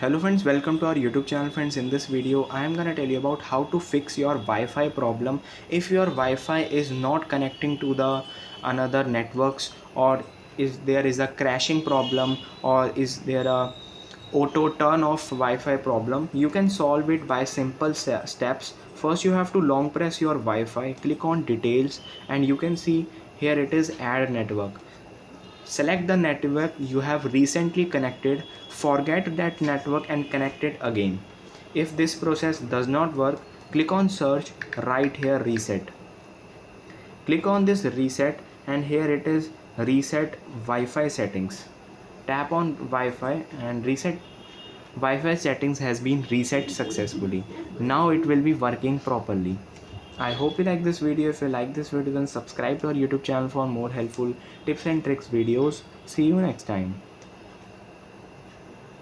Hello friends, welcome to our YouTube channel. Friends, in this video I am gonna tell you about how to fix your Wi-Fi problem if your Wi-Fi is not connecting to the another networks, or is there is a crashing problem, or is there a auto turn off Wi-Fi problem. You can solve it by simple steps. First, you have to long press your Wi-Fi, click on details, and you can see here it is add network. Select the network you have recently connected, forget that network and connect it again. If this process does not work, click on search, right here reset. Click on this reset and here it is reset Wi-Fi settings. Tap on Wi-Fi and reset. Wi-Fi settings has been reset successfully. Now it will be working properly. I hope you like this video. If you like this video, then subscribe to our YouTube channel for more helpful tips and tricks videos. See you next time.